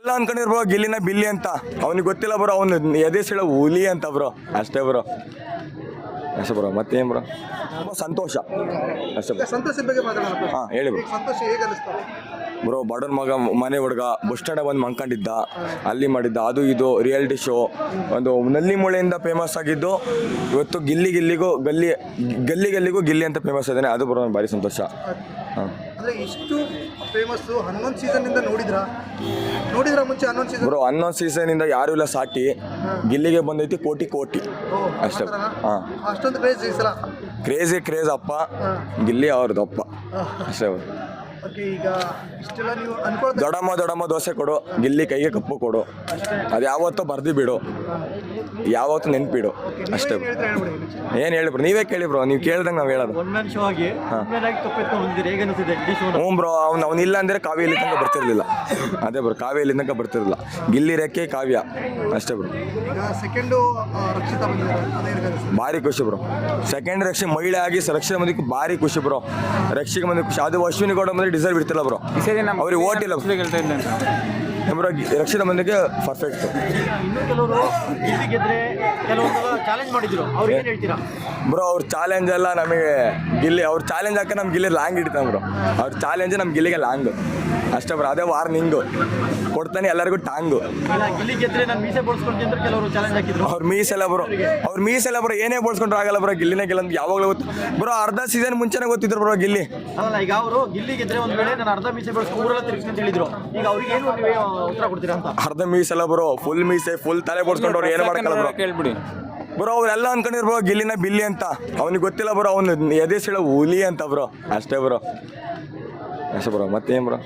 ಎಲ್ಲ ಅನ್ಕೊಂಡಿರ್ಬೋ ಗಿಲ್ಲಿನ ಬಿಲ್ಲಿ ಅಂತ, ಅವ್ನಿಗೆ ಗೊತ್ತಿಲ್ಲ ಬ್ರೋ, ಅವ್ನು ಎದೆಸಿಳ ಹುಲಿ ಅಂತ ಬ್ರೋ, ಅಷ್ಟೇ ಬ್ರೋ. ಅಷ್ಟೇ ಬ್ರೋ, ಮತ್ತೇನು ಬ್ರೋ? ಸಂತೋಷ ಅಷ್ಟೇ. ಸಂತೋಷದ ಬಗ್ಗೆ ಮಾತಾಡೋಣ. ಹಾಂ ಹೇಳಿ ಬ್ರೋ. ಸಂತೋಷ ಹೇಗೆ ಅನಿಸ್ತಾ ಬ್ರೋ? ಬಡವ್ರ ಮಗ, ಮನೆ ಹುಡುಗ, ಬಸ್ ಸ್ಟ್ಯಾಂಡ್ ಬಂದು ಮಂಕೊಂಡಿದ್ದ, ಅಲ್ಲಿ ಮಾಡಿದ್ದ, ಅದು ಇದು ರಿಯಾಲಿಟಿ ಶೋ, ಒಂದು ನಲ್ಲಿ ಮೂಳೆಯಿಂದ ಫೇಮಸ್ ಆಗಿದ್ದು, ಇವತ್ತು ಗಿಲ್ಲಿಗೂ ಗಲ್ಲಿಗೂ ಗಿಲ್ಲಿ ಅಂತ ಫೇಮಸ್ ಇದ್ದಾನೆ. ಅದು ಬ್ರೋ ಭಾರಿ ಸಂತೋಷ. ಹಾಂ, ಅಂದರೆ ಇಷ್ಟು ಫೇಮಸ್ಸು 11 ಸೀಸನ್ನಿಂದ ನೋಡಿದ್ರಾ ಮುಂಚೆ 11 ಸೀಸನ್? ಬ್ರೋ 11 ಸೀಸನಿಂದ ಯಾರು ಇಲ್ಲ ಸಾಟಿ, ಗಿಲ್ಲಿಗೆ ಬಂದೈತಿ ಕೋಟಿ ಅಷ್ಟೇ. ಹಾಂ, ಅಷ್ಟೊಂದು ಕ್ರೇಜ್ ಈ ಸಲ. ಕ್ರೇಜ್ ಅಪ್ಪ, ಗಿಲ್ಲಿ ಅವ್ರದ್ದು ಅಪ್ಪ ಅಷ್ಟೇ ಬ್ರೋ. ಓಕೆ, ಈಗ ಇಷ್ಟೆಲ್ಲ ನೀವು ಅನ್ಕೊಳ್ತಾ ದೊಡಮ್ಮ ದೋಸೆ ಕೊಡು, ಗಿಲ್ಲಿ ಕೈಗೆ ಕಪ್ಪು ಕೊಡು, ಅದು ಯಾವತ್ತೂ ಬರ್ದು ಬಿಡು, ಯಾವತ್ತೂ ನೆನ್ಪಿಡು ಅಷ್ಟೇ ಬ್ರೋ. ಏನು ಹೇಳಿ ಬ್ರೋ, ನೀವೇ ಕೇಳಿ ಬ್ರೋ, ನೀವು ಕೇಳ್ದಂಗೆ ನಾವು ಹೇಳೋದು. ಹ್ಞೂ ಬ್ರೋ, ಅವ್ನಿಲ್ಲ ಅಂದರೆ ಕಾವ್ಯ ಇಲ್ಲಿ ತನಕ ಬರ್ತಿರ್ಲಿಲ್ಲ. ಅದೇ ಬ್ರೋ, ಕಾವ್ಯ ಇಲ್ಲಿ ತನಕ ಬರ್ತಿರಲಿಲ್ಲ. ಗಿಲ್ಲಿ ರೆಕ್ಕೆ ಕಾವ್ಯ ಅಷ್ಟೇ ಬ್ರೋ. ಈಗ ಸೆಕೆಂಡು ರಕ್ಷಿತಾ ಬಂದಿದ್ದಾರೆ, ಭಾರಿ ಖುಷಿ ಬ್ರೋ. ಸೆಕೆಂಡ್ ರಕ್ಷೆ ಮಹಿಳೆ ಆಗಿ ರಕ್ಷಿತ ಮಂದಿಗೆ ಭಾರಿ ಖುಷಿ ಬ್ರೋ. ರಕ್ಷಿಗೆ ಮಂದಿ ಖುಷಿ. ಅದು ಅಶ್ವಿನಿ ಗೌಡ ಬಂದರೆ ಡಿಸರ್ವ್ ಇರ್ತಿಲ್ಲ ಬ್ರೋ, ಅವ್ರಿಗೆ ಓಟಿಲ್ಲ ಬ್ರೋ. ರಕ್ಷಿತ ಮಂದಿಗೆ ಪರ್ಫೆಕ್ಟ್. ಇನ್ನು ಕೆಲವರು ಗಿಲ್ಲಿ ಗೆದ್ರೆ ಕೆಲವೊಂದು ಚಾಲೆಂಜ್ ಮಾಡಿದ್ರು, ಅವ್ರಿಗೆ ಏನು ಹೇಳ್ತೀರಾ ಬ್ರೋ? ಅವ್ರ ಚಾಲೆಂಜ್ ಎಲ್ಲ ನಮಗೆ ಗಿಲ್ಲಿ, ಅವ್ರ ಚಾಲೆಂಜ್ ಹಾಕಿ ನಮ್ಗೆ ಗಿಲ್ಲಿ ಲಾಂಗ್ ಹಿಡಿತಾನೆ ಬ್ರೋ. ಅವ್ರ ಚಾಲೆಂಜ್ ನಮ್ಮ ಗಿಲ್ಲಿಗೆ ಲಾಂಗು ಅಷ್ಟೇ ಬ್ರೋ. ಅದೇ ವಾರ್ನಿಂಗು ಕೊಡ್ತಾನೆ ಎಲ್ಲರಿಗೂ ಟಾಂಗು. ಗಿಲ್ಲಿ ಗೆದ್ರೆ ನಾನು ಮೀಸೆ ಬೋಳ್ಸ್ಕೊಳ್ತೀನಿ ಅಂತ ಕೆಲವರು ಚಾಲೆಂಜ್ ಹಾಕಿದ್ರು. ಅವ್ರ ಮೀಸೆಲ್ಲ ಬ್ರೋ ಏನೇ ಬೋಳ್ಸ್ಕೊಂಡ್ರು ಆಗಲ್ಲ ಬ್ರೋ. ಗಿಲ್ಲಿನೇ ಗೆಲ್ಲ ಯಾವಾಗಲೂ ಗೊತ್ತು ಬ್ರೋ. ಅರ್ಧ ಸೀಸನ್ ಮುಂಚೆನೇ ಗೊತ್ತಿದ್ರು ಬ್ರೋ ಗಿಲ್ಲಿ. ಅಲ್ಲ, ಈಗ ಅವರು ಗಿಲ್ಲಿ ಗೆದ್ರೆ ಒಂದು ವೇಳೆ ನಾನು ಅರ್ಧ ಮೀಸೆ ಬೋಳ್ಸ್ಕೊಂಡು ಊರೆಲ್ಲ ತಿರ್ಗಿಸ್ಕೊಂತ ಹೇಳಿದ್ರು. ಈಗ ಅವ್ರಿಗೆ ಏನು ನೀವೇ ಉತ್ತರ ಕೊಡ್ತೀರಾ ಅಂತ? ಅರ್ಧ ಮೀಸೆಲ್ಲ ಬ್ರೋ, ಫುಲ್ ಮೀಸೆ, ಫುಲ್ ತಲೆ ಬೋಳ್ಸ್ಕೊಂಡು ಅವ್ರು ಏನು ಮಾಡ್ಕಲ್ಲ ಬ್ರೋ. ಕೇಳ್ಬಿಡಿ ಬ್ರೋ, ಅವರೆಲ್ಲ ಅನ್ಕೊಂಡಿರ್ಬೋ ಗಿಲ್ಲಿನ ಬಿಲ್ಲಿ ಅಂತ, ಅವ್ನಿಗೆ ಗೊತ್ತಿಲ್ಲ ಬ್ರೋ, ಅವ್ನು ಎದೆಸಿಳ ಹುಲಿ ಅಂತ ಬ್ರೋ, ಅಷ್ಟೇ ಬ್ರೋ. ಅಷ್ಟೇ ಬ್ರೋ, ಮತ್ತೇನು ಬ್ರೋ?